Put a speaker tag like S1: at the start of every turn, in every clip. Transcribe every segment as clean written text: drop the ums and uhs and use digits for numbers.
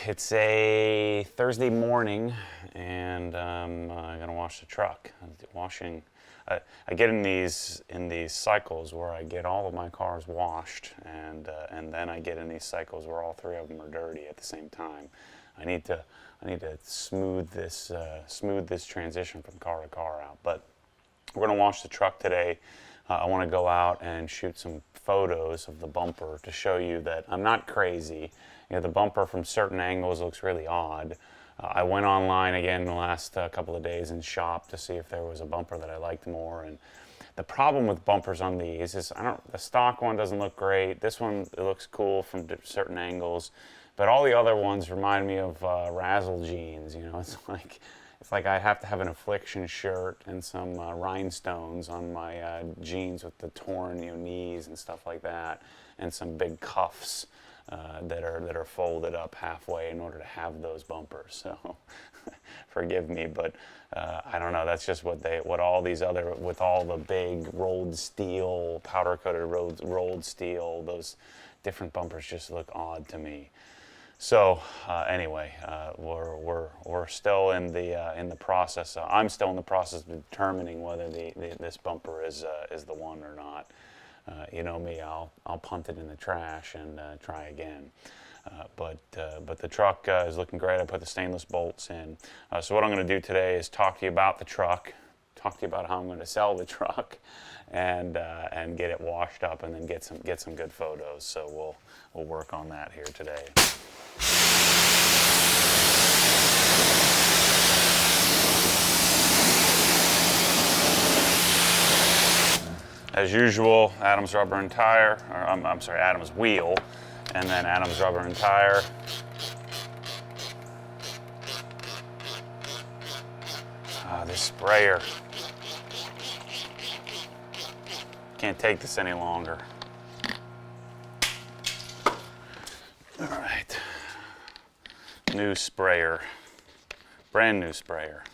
S1: It's a Thursday morning, and I'm gonna wash the truck. I get in these cycles where I get all of my cars washed, and then I get in these cycles where all three of them are dirty at the same time. I need to smooth this transition from car to car out. But we're gonna wash the truck today. I want to go out and shoot some photos of the bumper to show you that I'm not crazy. You know, the bumper from certain angles looks really odd. I went online again in the last couple of days and shopped to see if there was a bumper that I liked more. And the problem with bumpers on these is the stock one doesn't look great. This one, it looks cool from certain angles, but all the other ones remind me of Razzle jeans. You know, it's like I have to have an Affliction shirt and some rhinestones on my jeans with the torn knees and stuff like that, and some big cuffs that are folded up halfway in order to have those bumpers. So forgive me, but I don't know. That's just what all these other, with all the big rolled steel, powder coated rolled steel, those different bumpers just look odd to me. So anyway, we're still in the process. I'm still in the process of determining whether this bumper is the one or not. You know me, I'll punt it in the trash and try again. But the truck is looking great. I put the stainless bolts in. So what I'm going to do today is talk to you about the truck, talk to you about how I'm going to sell the truck, and get it washed up, and then get some good photos. So we'll work on that here today. As usual, Adam's rubber and tire, or I'm sorry, Adam's wheel, and then Adam's rubber and tire. This sprayer. Can't take this any longer. All right. New sprayer. Brand new sprayer.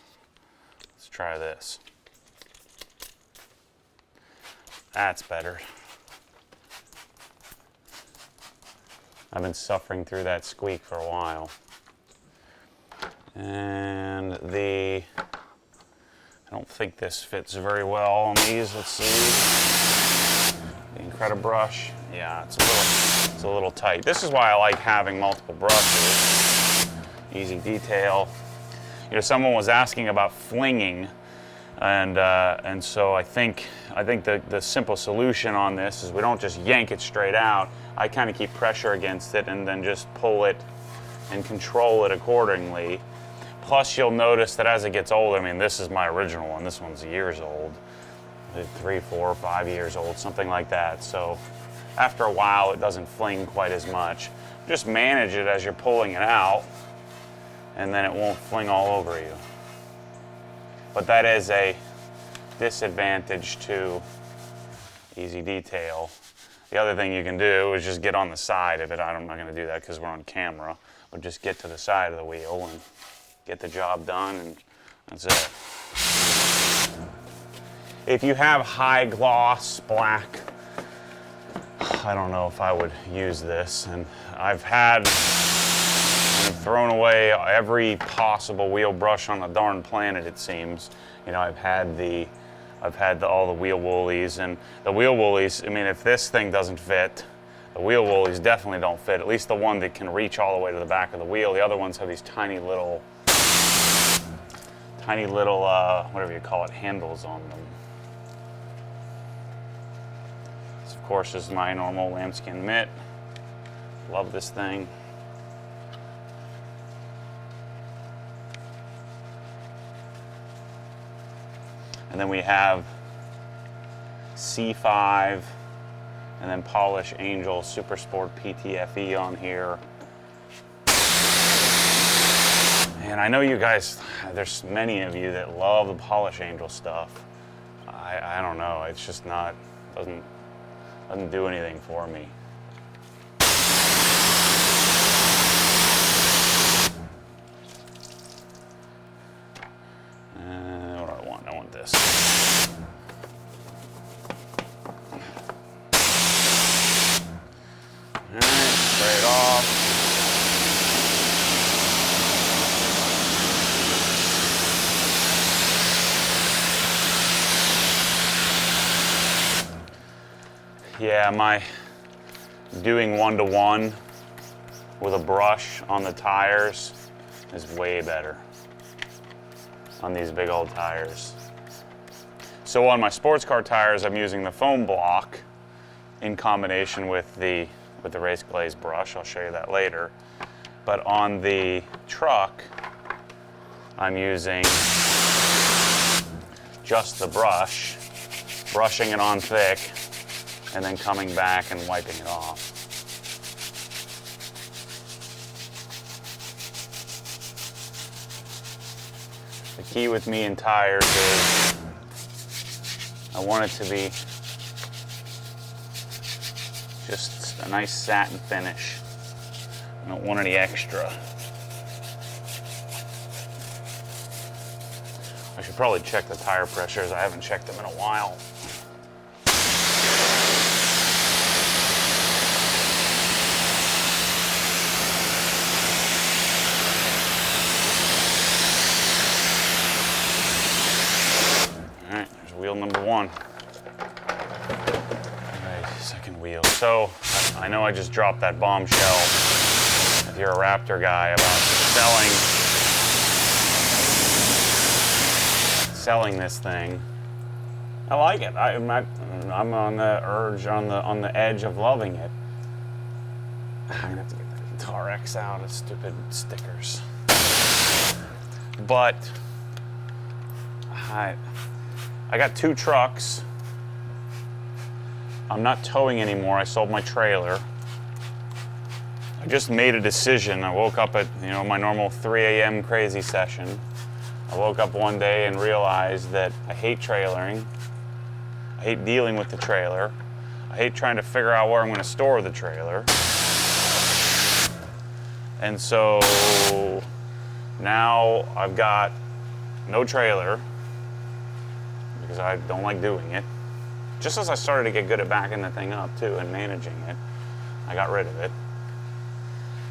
S1: Let's try this. That's better. I've been suffering through that squeak for a while. And I don't think this fits very well on these. Let's see. The Incredibrush. Yeah, it's a little tight. This is why I like having multiple brushes. Easy detail. You know, someone was asking about flinging. And so I think the simple solution on this is we don't just yank it straight out. I kind of keep pressure against it and then just pull it and control it accordingly. Plus, you'll notice that as it gets older, I mean, this is my original one. This one's years old, 3, 4, 5 years old, something like that. So after a while, it doesn't fling quite as much. Just manage it as you're pulling it out, and then it won't fling all over you. But that is a disadvantage to easy detail. The other thing you can do is just get on the side of it. I'm not going to do that because we're on camera. But just get to the side of the wheel and get the job done, and that's it. If you have high gloss black, I don't know if I would use this. And I've thrown away every possible wheel brush on the darn planet, it seems. You know, I've had all the wheel woolies, and the wheel woolies, I mean, if this thing doesn't fit, the wheel woolies definitely don't fit, at least the one that can reach all the way to the back of the wheel. The other ones have these tiny little, whatever you call it, handles on them. This, of course, is my normal lambskin mitt. Love this thing. And then we have C5 and then Polish Angel Super Sport PTFE on here. And I know you guys, there's many of you that love the Polish Angel stuff. I don't know, it's just not, doesn't do anything for me. I want this. All right, spray it off. Yeah, my doing 1-to-1 with a brush on the tires is way better on these big old tires. So on my sports car tires, I'm using the foam block in combination with the race glaze brush. I'll show you that later. But on the truck, I'm using just the brush, brushing it on thick, and then coming back and wiping it off. The key with me and tires is I want it to be just a nice satin finish. I don't want any extra. I should probably check the tire pressures. I haven't checked them in a while. All right, there's wheel number 1. All right, second wheel. So I know I just dropped that bombshell, if you're a Raptor guy, about selling this thing. I like it. I'm on the edge of loving it. I'm gonna have to get the Guitar X out of stupid stickers. But I got 2 trucks. I'm not towing anymore. I sold my trailer. I just made a decision. I woke up at my normal 3 a.m. crazy session. I woke up one day and realized that I hate trailering. I hate dealing with the trailer. I hate trying to figure out where I'm going to store the trailer. And so now I've got no trailer because I don't like doing it. Just as I started to get good at backing the thing up too and managing it, I got rid of it.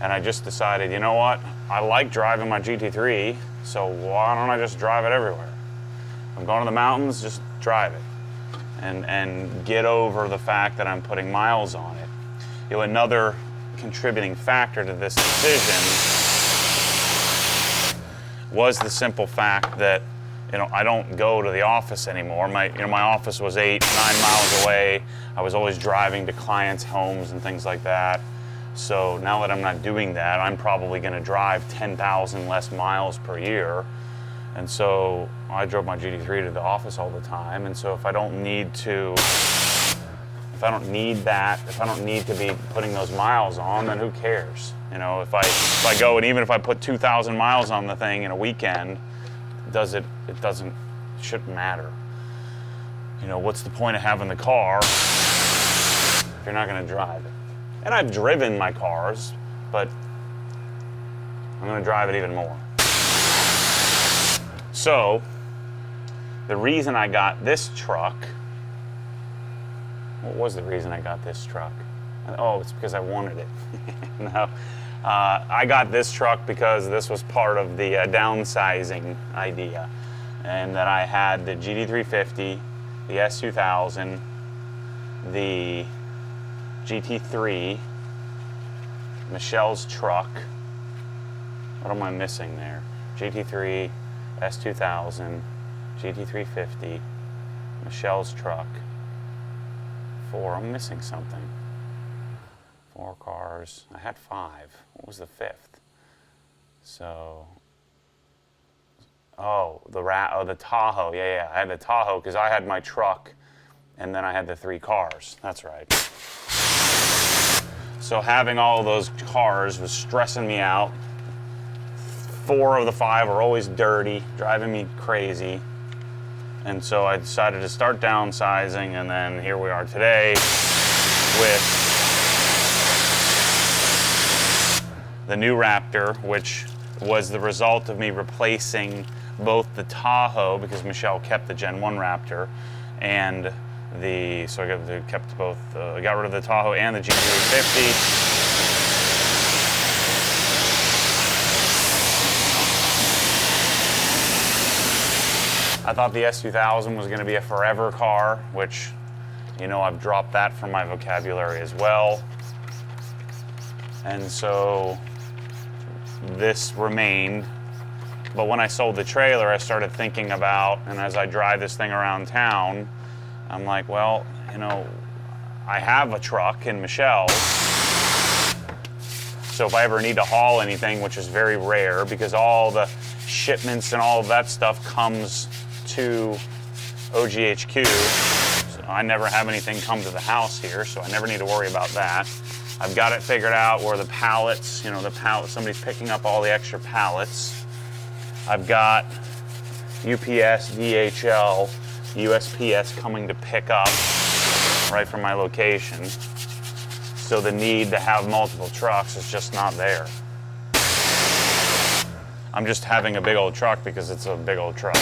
S1: And I just decided, you know what? I like driving my GT3, so why don't I just drive it everywhere? I'm going to the mountains, just drive it. And get over the fact that I'm putting miles on it. Another contributing factor to this decision was the simple fact that I don't go to the office anymore. My office was 8-9 miles away. I was always driving to clients' homes and things like that. So now that I'm not doing that, I'm probably going to drive 10,000 less miles per year. And so I drove my GT3 to the office all the time. And so if I don't need to be putting those miles on, then who cares? If I go, and even if I put 2,000 miles on the thing in a weekend, it shouldn't matter. What's the point of having the car if you're not going to drive it? And I've driven my cars, but I'm going to drive it even more. So, the reason I got this truck, what was the reason I got this truck? Oh, it's because I wanted it. No, I got this truck because this was part of the downsizing idea, and that I had the GT350, the S2000, the GT3, Michelle's truck. What am I missing there? GT3, S2000, GT350, Michelle's truck. 4, I'm missing something. 4 cars. I had 5. What was the 5th? So, the Tahoe. Yeah. I had the Tahoe because I had my truck, and then I had the 3 cars. That's right. So having all of those cars was stressing me out. 4 of the 5 are always dirty, driving me crazy. And so I decided to start downsizing, and then here we are today with the new Raptor, which was the result of me replacing both the Tahoe, because Michelle kept the Gen 1 Raptor, and I kept both, got rid of the Tahoe and the GT350. I thought the S2000 was going to be a forever car, which You know, I've dropped that from my vocabulary as well. And so this remained. But when I sold the trailer, I started thinking about, and as I drive this thing around town, I'm like, well, you know, I have a truck in Michelle's. So if I ever need to haul anything, which is very rare because all the shipments and all of that stuff comes to OGHQ. So I never have anything come to the house here, so I never need to worry about that. I've got it figured out where the pallets, you know, the pallet, somebody's picking up all the extra pallets. I've got UPS, DHL, USPS coming to pick up right from my location. So the need to have multiple trucks is just not there. I'm just having a big old truck because it's a big old truck.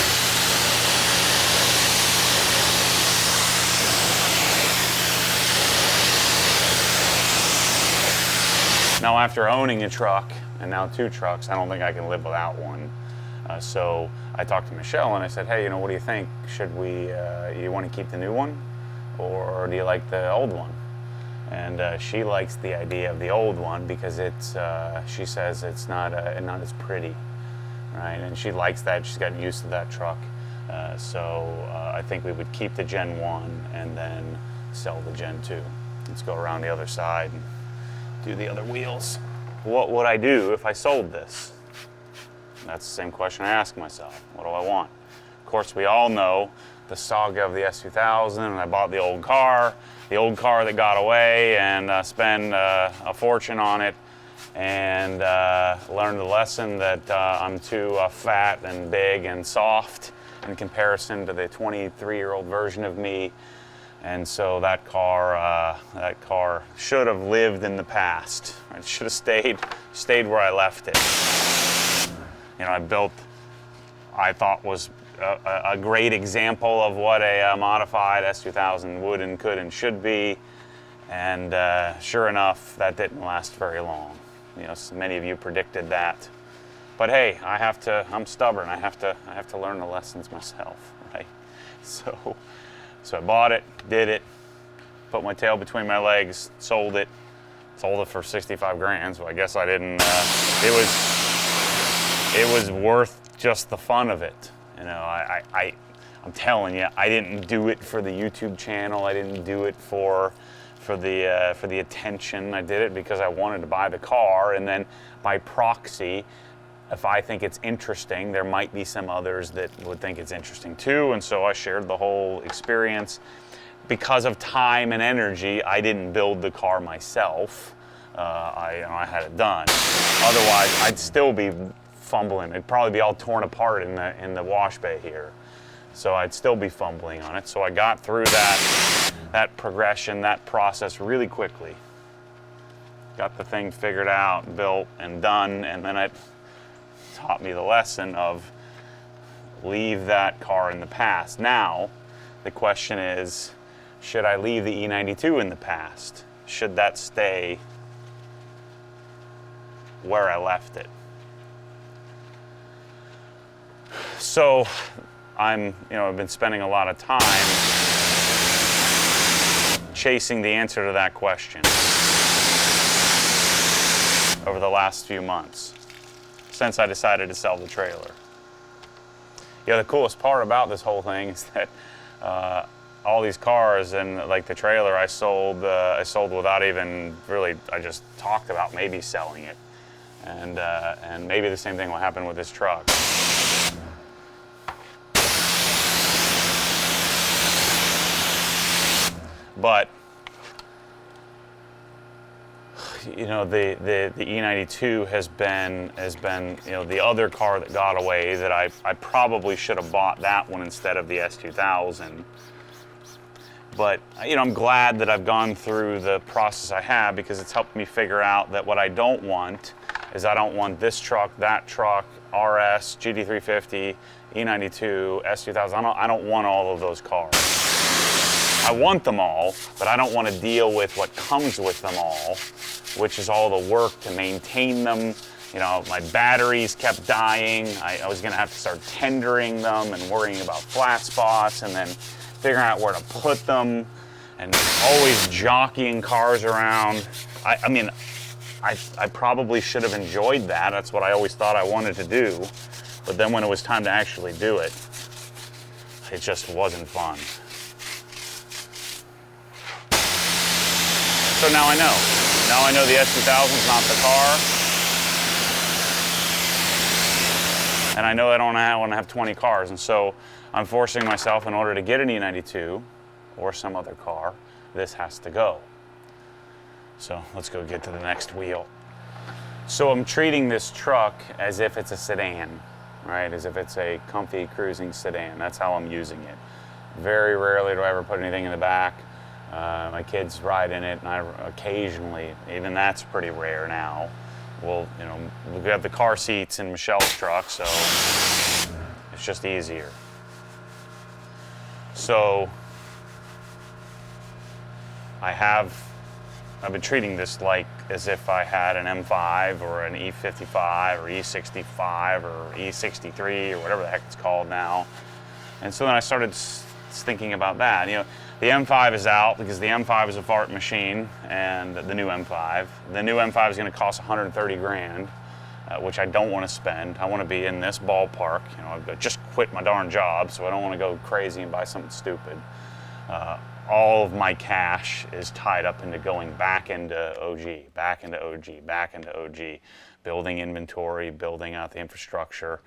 S1: Now after owning a truck, and now 2 trucks, I don't think I can live without one. So I talked to Michelle and I said, hey, you know, what do you think? Should we, you want to keep the new one? Or do you like the old one? And she likes the idea of the old one because it's, she says it's not as pretty, right? And she likes that, she's gotten used to that truck. So I think we would keep the Gen 1 and then sell the Gen 2. Let's go around the other side and do the other wheels. What would I do if I sold this? That's the same question I ask myself. What do I want? Of course, we all know the saga of the S2000, and I bought the old car that got away, and spend a fortune on it, and learned the lesson that I'm too fat and big and soft in comparison to the 23-year-old version of me. And so that car should have lived in the past. It should have stayed where I left it. You know, I thought was a great example of what a modified S2000 would and could and should be. And sure enough, that didn't last very long. You know, so many of you predicted that. But hey, I'm stubborn. I have to learn the lessons myself, right? So I bought it, did it, put my tail between my legs, sold it for 65 grand. So I guess I didn't. It was worth just the fun of it. You know, I'm telling you, I didn't do it for the YouTube channel. I didn't do it for the attention. I did it because I wanted to buy the car, and then by proxy, if I think it's interesting, there might be some others that would think it's interesting too, and so I shared the whole experience. Because of time and energy, I didn't build the car myself. I had it done. Otherwise, I'd still be fumbling. It'd probably be all torn apart in the wash bay here. So I'd still be fumbling on it. So I got through that progression, that process really quickly. Got the thing figured out, built, and done, and then it taught me the lesson of leave that car in the past. Now, the question is, should I leave the E92 in the past? Should that stay where I left it? So I've been spending a lot of time chasing the answer to that question over the last few months since I decided to sell the trailer. Yeah, the coolest part about this whole thing is that all these cars and like the trailer I sold without even really, I just talked about maybe selling it. And maybe the same thing will happen with this truck. But you know, the E92 has been you know, the other car that got away that I probably should have bought that one instead of the S2000. But you know, I'm glad that I've gone through the process I have, because it's helped me figure out that what I don't want is I don't want this truck, that truck, RS, GT350, E92, S2000. I don't want all of those cars. I want them all, but I don't want to deal with what comes with them all, which is all the work to maintain them. You know, my batteries kept dying. I was going to have to start tendering them and worrying about flat spots, and then figuring out where to put them. and always jockeying cars around. I mean, I probably should have enjoyed that. That's what I always thought I wanted to do. But then when it was time to actually do it, it just wasn't fun. So now I know. Now I know the S2000 is not the car. And I know I don't want to have 20 cars. And so I'm forcing myself, in order to get an E92 or some other car, this has to go. So let's go get to the next wheel. So I'm treating this truck as if it's a sedan, right? As if it's a comfy cruising sedan. That's how I'm using it. Very rarely do I ever put anything in the back. My kids ride in it, and I occasionally, even that's pretty rare now. Well, you know, we have the car seats in Michelle's truck, so it's just easier. So I've been treating this like as if I had an M5 or an E55 or E65 or E63 or whatever the heck it's called now. And so then I started thinking about that. You know, the M5 is out because the M5 is a fart machine, and the new M5. The new M5 is going to cost 130 grand, which I don't want to spend. I want to be in this ballpark. You know, I've just quit my darn job, so I don't want to go crazy and buy something stupid. All of my cash is tied up into going back into OG, back into OG, back into OG, building inventory, building out the infrastructure.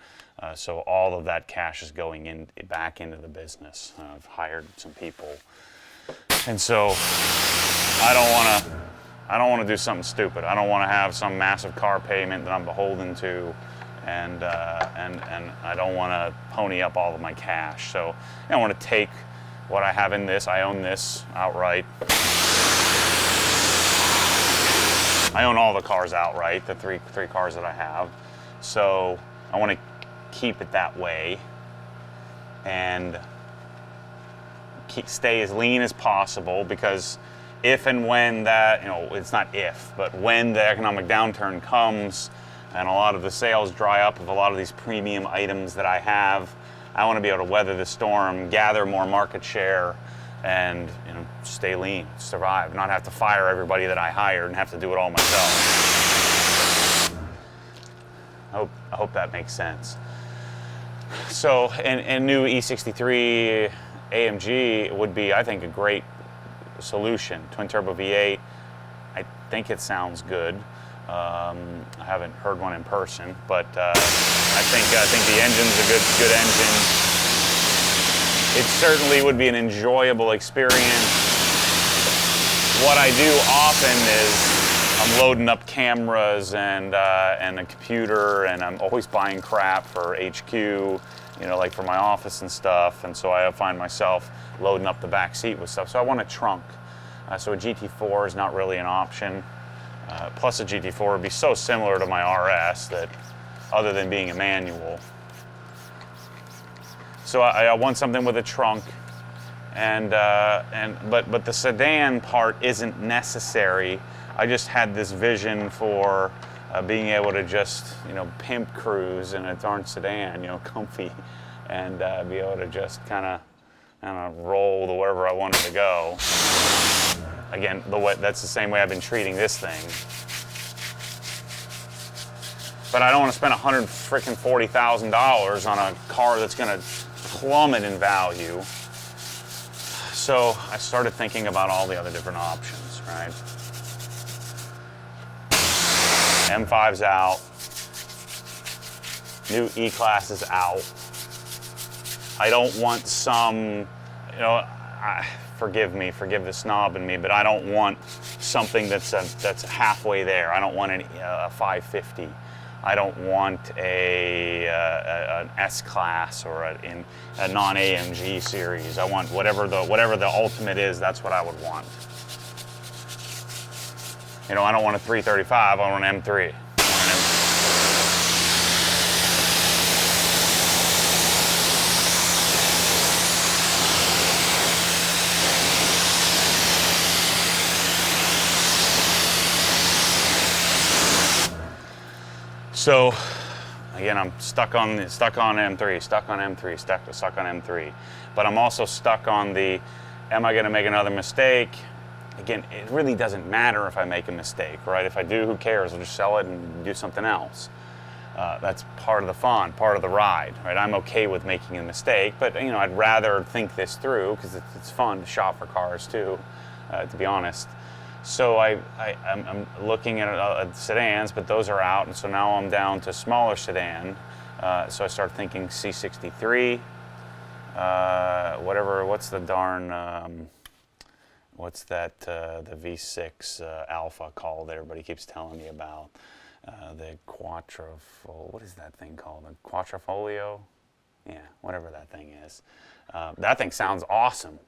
S1: So all of that cash is going back into the business. I've hired some people, and so I don't want to do something stupid. I don't want to have some massive car payment that I'm beholden to, and I don't want to pony up all of my cash. So I want to take what I have in this. I own this outright. I own all the cars outright, the three cars that I have. So I want to keep it that way and stay as lean as possible, because if and when that, you know, it's not if, but when the economic downturn comes and a lot of the sales dry up of a lot of these premium items that I have, I want to be able to weather the storm, gather more market share, and, you know, stay lean, survive, not have to fire everybody that I hired and have to do it all myself. I hope that makes sense. So, and new E63 AMG would be, I think, a great solution. Twin turbo V8. I think it sounds good. I haven't heard one in person, but I think the engine's a good engine. It certainly would be an enjoyable experience. What I do often is I'm loading up cameras and a computer, and I'm always buying crap for HQ, you know, like for my office and stuff. And so I find myself loading up the back seat with stuff. So I want a trunk. So a GT4 is not really an option. Plus a GT4 would be so similar to my RS that, other than being a manual. So I want something with a trunk, but the sedan part isn't necessary. I just had this vision for being able to just, you know, pimp cruise in a darn sedan, you know, comfy, and be able to just kind of roll to wherever I wanted to go. Again, that's the same way I've been treating this thing. But I don't want to spend $140,000 on a car that's going to plummet in value. So I started thinking about all the other different options, right? M5's out. New E-Class is out. I don't want some, you know, forgive the snob in me, but I don't want something that's halfway there. I don't want a 550. I don't want an S-Class or a non-AMG series. I want whatever the ultimate is. That's what I would want. You know, I don't want a 335. I want an M3. So, again, I'm stuck on M3, but I'm also stuck on the am I going to make another mistake? Again, it really doesn't matter if I make a mistake, right? If I do, who cares? I'll just sell it and do something else. That's part of the fun, part of the ride, right? I'm okay with making a mistake, but I'd rather think this through because it's fun to shop for cars too, to be honest. So I'm looking at sedans, but those are out, and so now I'm down to smaller sedan. So I start thinking C63, what's the darn, what's that, the V6 Alpha called that everybody keeps telling me about? The what is that thing called? The Quattrofolio? Yeah, whatever that thing is. That thing sounds awesome.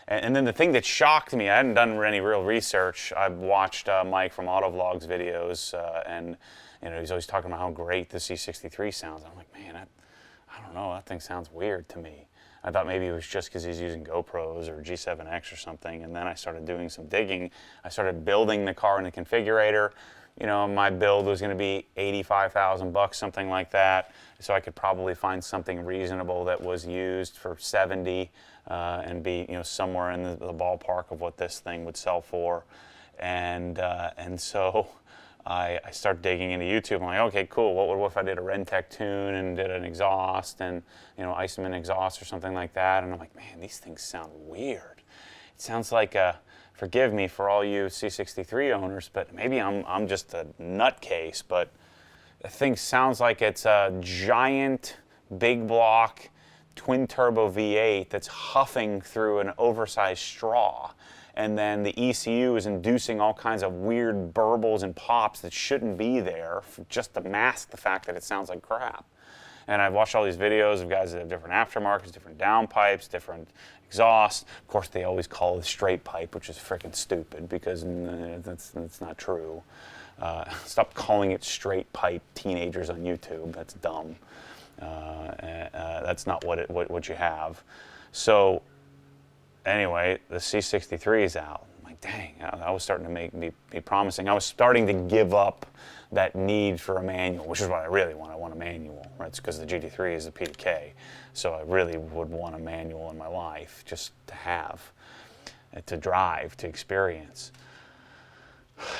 S1: And then the thing that shocked me, I hadn't done any real research. I've watched Mike from Autovlogs videos, and he's always talking about how great the C63 sounds. I'm like, man, I don't know, that thing sounds weird to me. I thought maybe it was just because he's using GoPros or G7X or something, and then I started doing some digging. I started building the car in the configurator. My build was going to be $85,000, something like that. So I could probably find something reasonable that was used for 70 and be somewhere in the ballpark of what this thing would sell for. And so I start digging into YouTube. I'm like, okay, cool. What if I did a Rentec tune and did an exhaust and Iceman exhaust or something like that? And I'm like, man, these things sound weird. It sounds like a forgive me for all you C63 owners, but maybe I'm just a nutcase, but the thing sounds like it's a giant, big block, twin turbo V8 that's huffing through an oversized straw. And then the ECU is inducing all kinds of weird burbles and pops that shouldn't be there just to mask the fact that it sounds like crap. And I've watched all these videos of guys that have different aftermarkets, different downpipes, different exhausts. Of course, they always call it a straight pipe, which is freaking stupid because that's not true. Stop calling it straight pipe, teenagers on YouTube. That's dumb. That's not what you have. So anyway, the C63 is out. I'm like, dang, I was starting to be promising. I was starting to give up that need for a manual, which is what I really want. I want a manual, right? It's because the GT3 is a PDK, so I really would want a manual in my life just to have, to drive, to experience.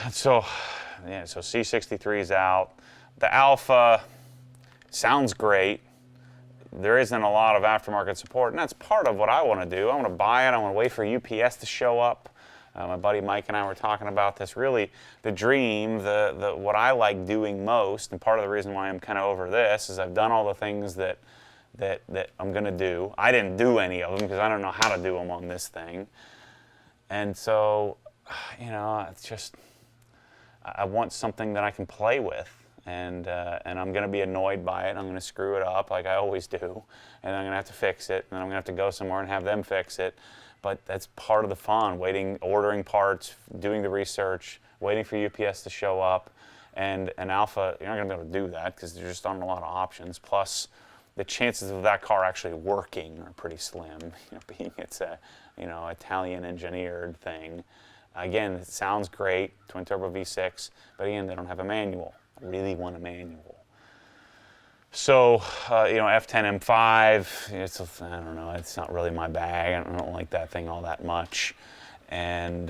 S1: So, yeah, so C63 is out. The Alpha sounds great. There isn't a lot of aftermarket support, and that's part of what I want to do. I want to buy it. I want to wait for UPS to show up. My buddy Mike and I were talking about this. Really, the dream, what I like doing most, and part of the reason why I'm kind of over this, is I've done all the things that I'm going to do. I didn't do any of them because I don't know how to do them on this thing. And so, it's just, I want something that I can play with. And I'm going to be annoyed by it. I'm going to screw it up like I always do. And I'm going to have to fix it. And I'm going to have to go somewhere and have them fix it. But that's part of the fun, ordering parts, doing the research, waiting for UPS to show up. And an Alpha, you're not going to be able to do that because there just aren't a lot of options. Plus, the chances of that car actually working are pretty slim, being it's a, Italian engineered thing. Again, it sounds great, twin turbo V6, but again, they don't have a manual. I really want a manual. So, F10 M5, I don't know, it's not really my bag. I don't like that thing all that much. And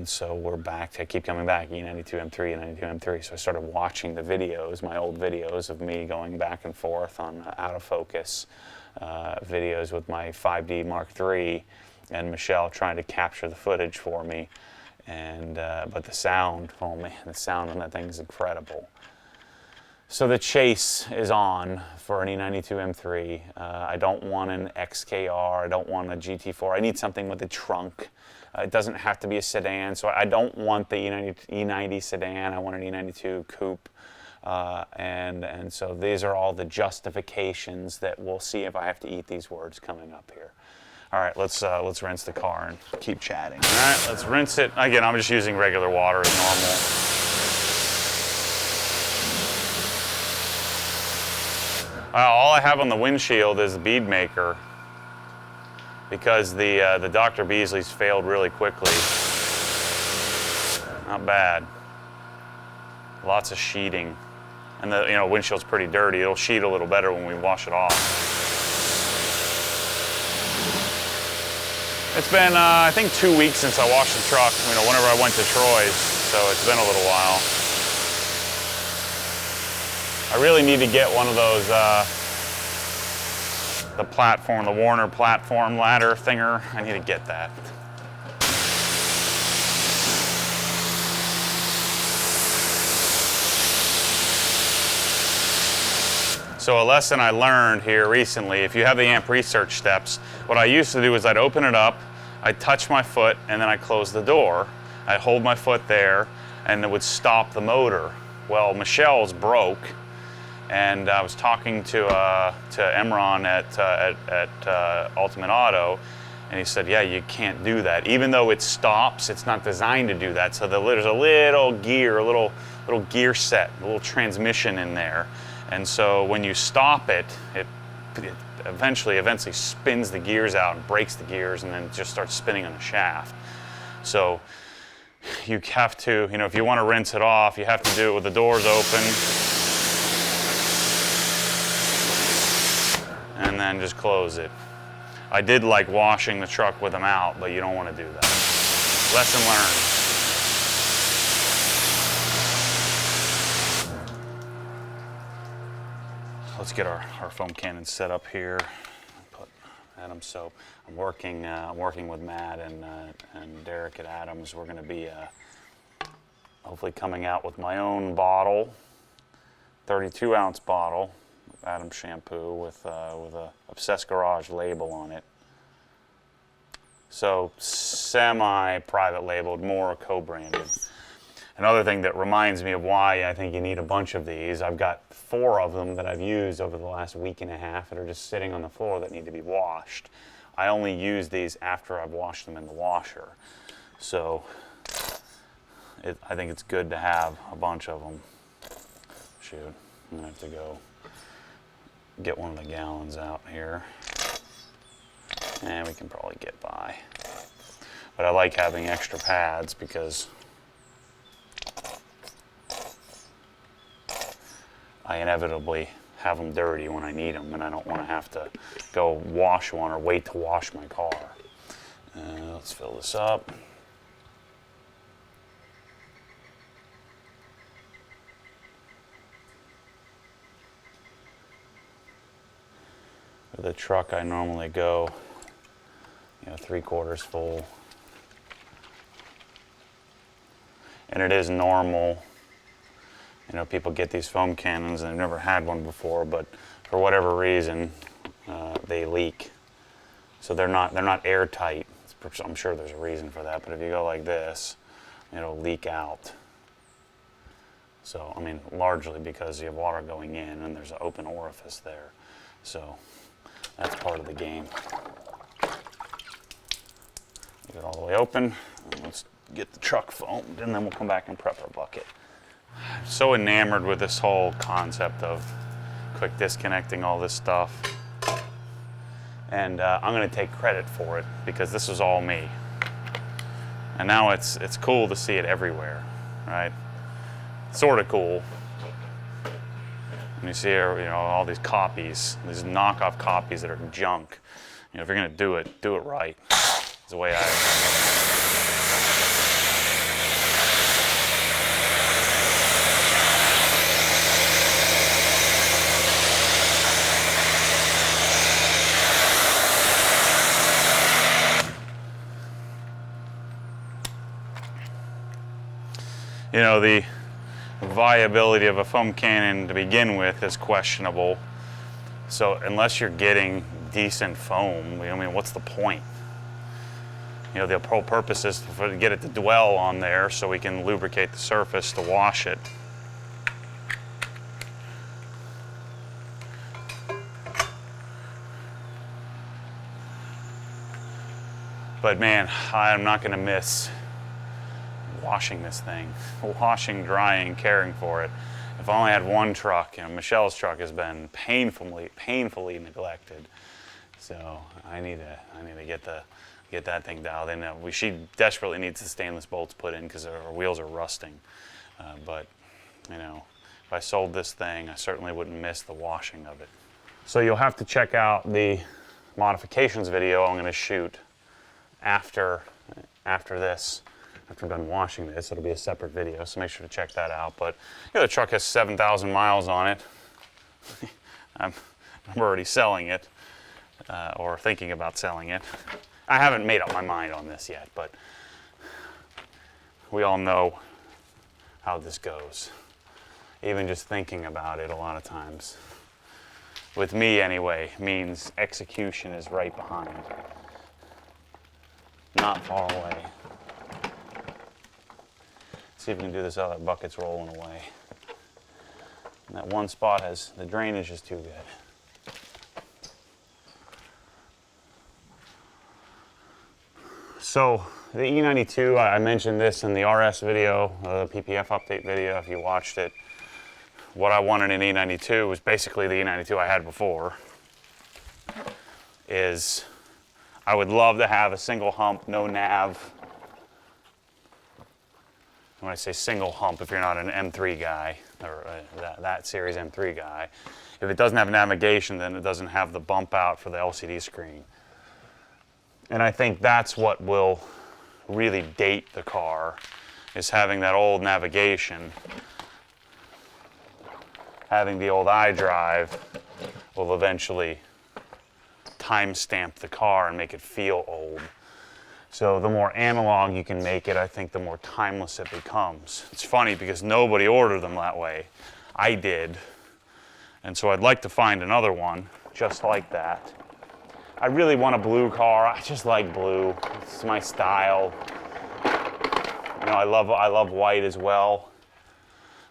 S1: so we're back, I keep coming back, E92 M3, E92 M3. So I started watching the videos, my old videos of me going back and forth on out of focus videos with my 5D Mark III and Michelle trying to capture the footage for me. And but the sound, oh man, the sound on that thing is incredible. So the chase is on for an E92 M3. I don't want an XKR, I don't want a GT4. I need something with a trunk. It doesn't have to be a sedan, so I don't want the E90 sedan. I want an E92 coupe. And so these are all the justifications that we'll see if I have to eat these words coming up here. All right, let's rinse the car and keep chatting. All right, let's rinse it. Again, I'm just using regular water as normal. All I have on the windshield is the bead maker because the Dr. Beasley's failed really quickly. Not bad. Lots of sheeting. And the windshield's pretty dirty. It'll sheet a little better when we wash it off. It's been, I think, 2 weeks since I washed the truck, you know, whenever I went to Troy's, so it's been a little while. I really need to get one of those, the platform, the Warner platform ladder thinger. I need to get that. So a lesson I learned here recently, if you have the amp research steps, what I used to do is I'd open it up, I'd touch my foot, and then I'd close the door. I'd hold my foot there, and it would stop the motor. Well, Michelle's broke, and I was talking to Emron at Ultimate Auto, and he said, yeah, you can't do that. Even though it stops, it's not designed to do that. So there's a little gear, a little gear set, a little transmission in there. And so when you stop it, it eventually spins the gears out and breaks the gears, and then just starts spinning on the shaft. So you have to, you know, if you want to rinse it off, you have to do it with the doors open. And then just close it. I did like washing the truck with them out, but you don't want to do that. Lesson learned. Let's get our foam cannon set up here. Put Adams soap. I'm working with Matt and Derek at Adams. We're going to be hopefully coming out with my own bottle, 32-ounce bottle of Adams shampoo with a Obsessed Garage label on it. So semi-private labeled, more co-branded. Another thing that reminds me of why I think you need a bunch of these, I've got 4 of them that I've used over the last week and a half that are just sitting on the floor that need to be washed. I only use these after I've washed them in the washer. So I think it's good to have a bunch of them. Shoot, I'm gonna have to go get one of the gallons out here. And we can probably get by. But I like having extra pads because I inevitably have them dirty when I need them, and I don't want to have to go wash one or wait to wash my car. Let's fill this up. With the truck, I normally go, 3/4 full. And it is normal. People get these foam cannons and they've never had one before, but for whatever reason, they leak. So they're not airtight. I'm sure there's a reason for that, but if you go like this, it'll leak out. So, I mean, largely because you have water going in and there's an open orifice there. So that's part of the game. Get it all the way open. And let's get the truck foamed, and then we'll come back and prep our bucket. I'm so enamored with this whole concept of quick disconnecting all this stuff. And I'm going to take credit for it because this was all me. And now it's cool to see it everywhere, right? Sort of cool. And you see here, all these copies, these knockoff copies that are junk. If you're going to do it right. It's the way I. The viability of a foam cannon to begin with is questionable. So unless you're getting decent foam, what's the point? The whole purpose is to get it to dwell on there so we can lubricate the surface to wash it. But man, I'm not going to miss washing this thing, washing, drying, caring for it. If I only had one truck, Michelle's truck has been painfully neglected. So I need to get that thing dialed in. She desperately needs the stainless bolts put in because her wheels are rusting. But if I sold this thing, I certainly wouldn't miss the washing of it. So you'll have to check out the modifications video I'm going to shoot after this. After I'm done washing this, it'll be a separate video, so make sure to check that out. But you know, the truck has 7,000 miles on it. I'm already selling it, or thinking about selling it. I haven't made up my mind on this yet, but we all know how this goes. Even just thinking about it a lot of times, with me anyway, means execution is right behind. Not far away. See if we can do this while that bucket's rolling away. And that one spot has, the drainage is too good. So the E92, I mentioned this in the RS video, the PPF update video, if you watched it. What I wanted in E92 was basically the E92 I had before. I would love to have a single hump, no nav. When I say single hump, if you're not an M3 guy, or that series M3 guy, if it doesn't have navigation, then it doesn't have the bump out for the LCD screen. And I think that's what will really date the car, is having that old navigation. Having the old iDrive will eventually timestamp the car and make it feel old. So the more analog you can make it, I think the more timeless it becomes. It's funny because nobody ordered them that way. I did. And so I'd like to find another one just like that. I really want a blue car. I just like blue. It's my style. You know, I love white as well.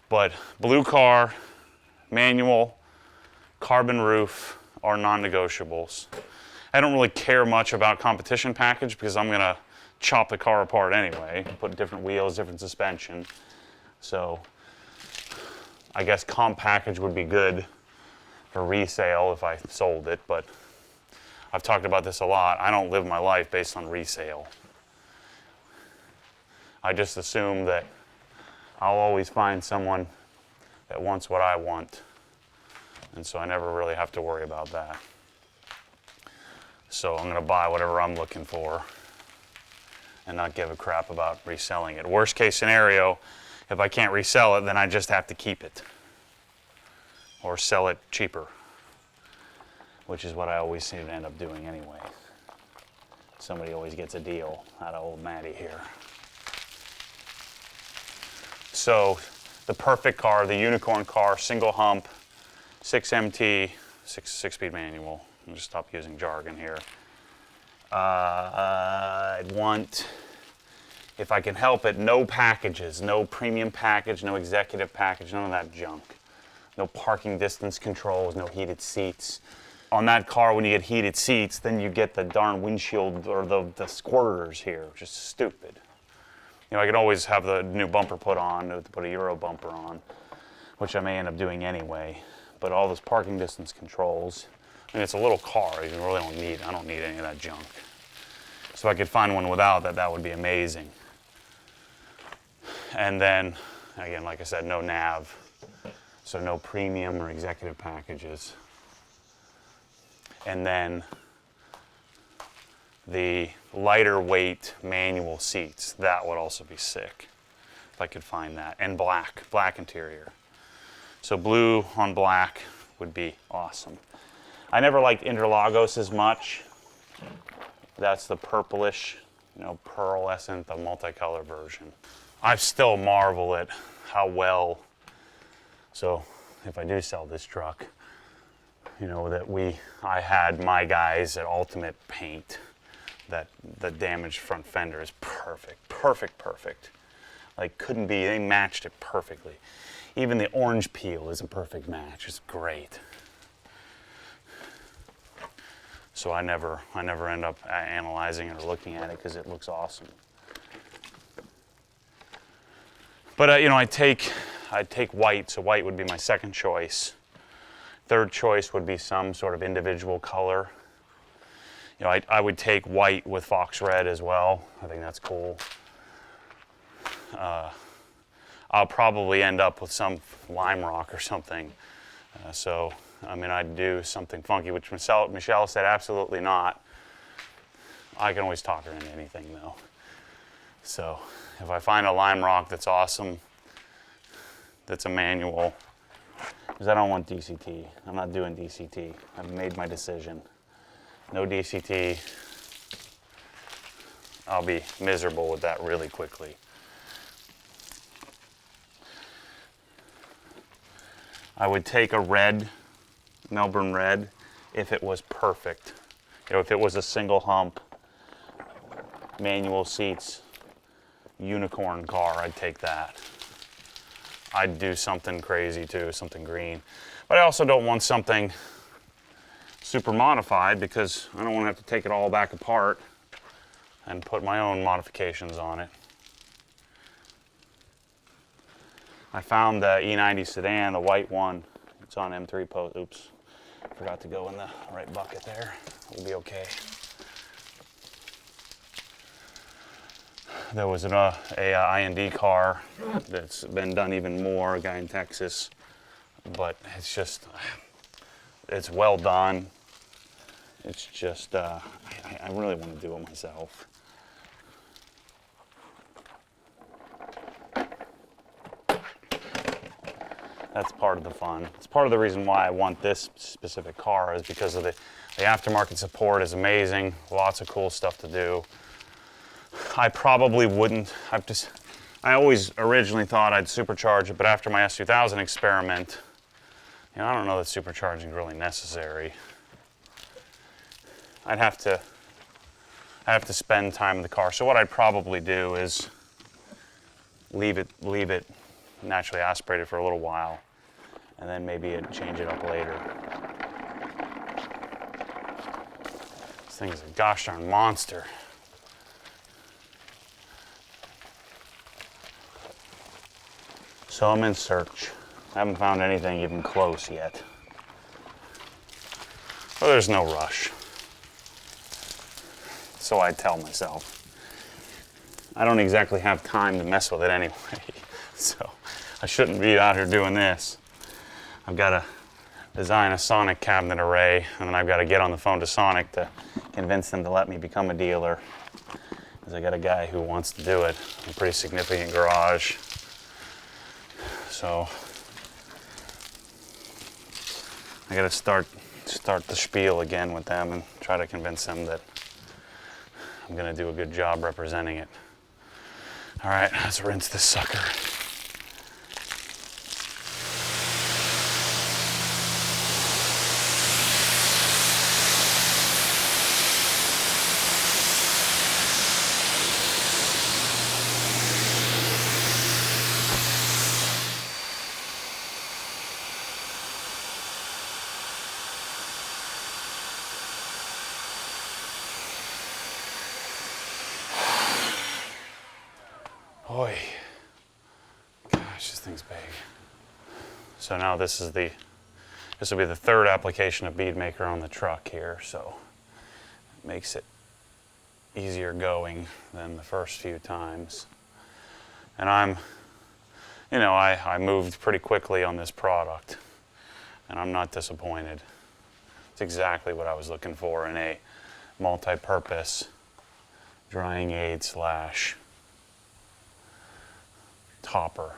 S1: But blue car, manual, carbon roof are non-negotiables. I don't really care much about competition package because I'm gonna chop the car apart anyway, put different wheels, different suspension. So I guess comp package would be good for resale if I sold it, but I've talked about this a lot. I don't live my life based on resale. I just assume that I'll always find someone that wants what I want, and so I never really have to worry about that. So I'm going to buy whatever I'm looking for and not give a crap about reselling it. Worst case scenario, if I can't resell it, then I just have to keep it or sell it cheaper, which is what I always seem to end up doing anyway. Somebody always gets a deal out of old Matty here. So the perfect car, the unicorn car, single hump, 6MT, six-speed manual. I'll just stop using jargon here. I'd want, if I can help it, no packages, no premium package, no executive package, none of that junk. No parking distance controls, no heated seats. On that car, when you get heated seats, then you get the darn windshield or the squirters here, which is stupid. You know, I could always have the new bumper put on, to put a Euro bumper on, which I may end up doing anyway. But all those parking distance controls, I mean, it's a little car. You really don't need, I don't need any of that junk. So if I could find one without that, that would be amazing. And then, again, like I said, no nav. So no premium or executive packages. And then the lighter weight manual seats, that would also be sick if I could find that. And black interior. So blue on black would be awesome. I never liked Interlagos as much. That's the purplish, you know, pearlescent, the multicolor version. I still marvel at how well, so if I do sell this truck, you know, that I had my guys at Ultimate Paint, that the damaged front fender is perfect. Like, couldn't be, they matched it perfectly. Even the orange peel is a perfect match. It's great. So I never end up analyzing it or looking at it because it looks awesome. But you know, I'd take white, so white would be my second choice. Third choice would be some sort of individual color. You know, I would take white with fox red as well. I think that's cool. I'll probably end up with some lime rock or something. So, I mean, I'd do something funky, which Michelle said absolutely not. I can always talk her into anything though. So if I find a lime rock that's awesome, that's a manual, because I don't want DCT. I'm not doing DCT. I've made my decision. No DCT. I'll be miserable with that really quickly. I would take a red, Melbourne red, if it was perfect. You know, if it was a single hump, manual seats, unicorn car, I'd take that. I'd do something crazy too, something green. But I also don't want something super modified because I don't want to have to take it all back apart and put my own modifications on it. I found the E90 sedan, the white one. It's on M3 post. Oops, forgot to go in the right bucket there. We'll be okay. There was a IND car that's been done even more, a guy in Texas, but it's just, it's well done. It's just, I really want to do it myself. That's part of the fun. It's part of the reason why I want this specific car is because of the aftermarket support is amazing, lots of cool stuff to do. I probably wouldn't, I always originally thought I'd supercharge it, but after my S2000 experiment, you know, I don't know that supercharging is really necessary. I have to spend time in the car. So what I'd probably do is leave it naturally aspirated for a little while, and then maybe change it up later. This thing is a gosh darn monster. So I'm in search. I haven't found anything even close yet. Well, there's no rush. So I tell myself. I don't exactly have time to mess with it anyway. So I shouldn't be out here doing this. I've got to design a Sonic cabinet array, and then I've got to get on the phone to Sonic to convince them to let me become a dealer. Because I got a guy who wants to do it, a pretty significant garage. So I got to start the spiel again with them and try to convince them that I'm going to do a good job representing it. All right, let's rinse this sucker. Boy, gosh, this thing's big. So now this will be the third application of bead maker on the truck here, so it makes it easier going than the first few times. And I moved pretty quickly on this product, and I'm not disappointed. It's exactly what I was looking for in a multi-purpose drying aid / topper.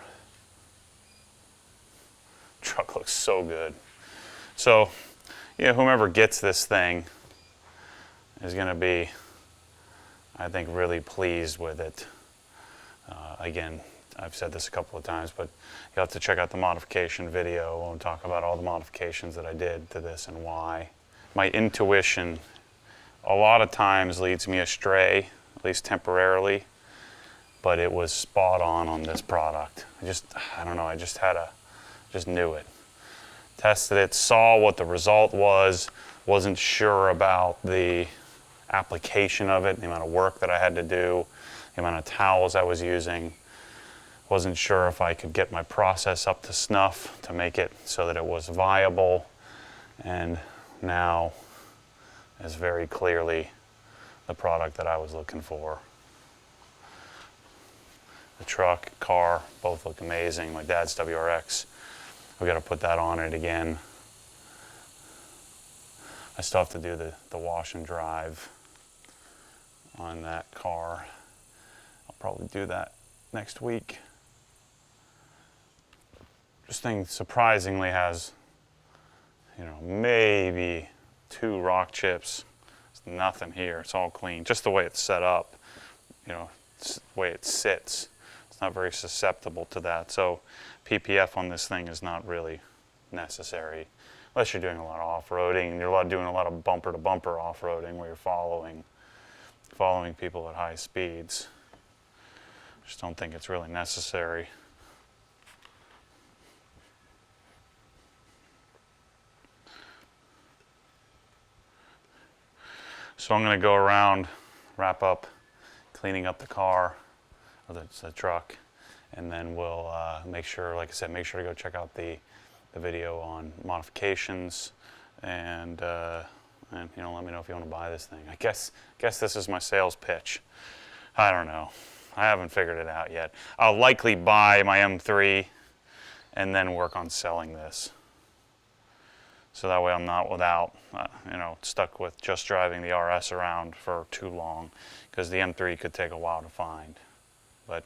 S1: Truck looks so good. So, yeah, whomever gets this thing is going to be, I think, really pleased with it. Again, I've said this a couple of times, but you'll have to check out the modification video and talk about all the modifications that I did to this and why. My intuition a lot of times leads me astray, at least temporarily, but it was spot on this product. I don't know, I just knew it. Tested it, saw what the result was, wasn't sure about the application of it, the amount of work that I had to do, the amount of towels I was using. Wasn't sure if I could get my process up to snuff to make it so that it was viable, and now is very clearly the product that I was looking for. The truck, car, both look amazing. My dad's WRX, we got to put that on it again. I still have to do the wash and drive on that car. I'll probably do that next week. This thing surprisingly has, you know, maybe 2 rock chips. There's nothing here. It's all clean. Just the way it's set up, you know, the way it sits. It's not very susceptible to that. So PPF on this thing is not really necessary unless you're doing a lot of off-roading and you're doing a lot of bumper-to-bumper off-roading where you're following people at high speeds. Just don't think it's really necessary. So I'm going to go around, wrap up, cleaning up the car, or the truck, and then we'll make sure, like I said, make sure to go check out the video on modifications, and you know, let me know if you want to buy this thing. I guess this is my sales pitch. I don't know. I haven't figured it out yet. I'll likely buy my M3 and then work on selling this. So that way I'm not without, you know, stuck with just driving the RS around for too long, because the M3 could take a while to find. But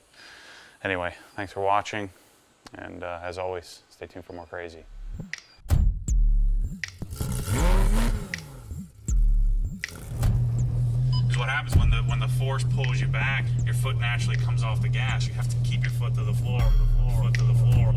S1: anyway, thanks for watching, and as always, stay tuned for more crazy. Because what happens when the force pulls you back, your foot naturally comes off the gas. You have to keep your foot to the floor, foot to the floor.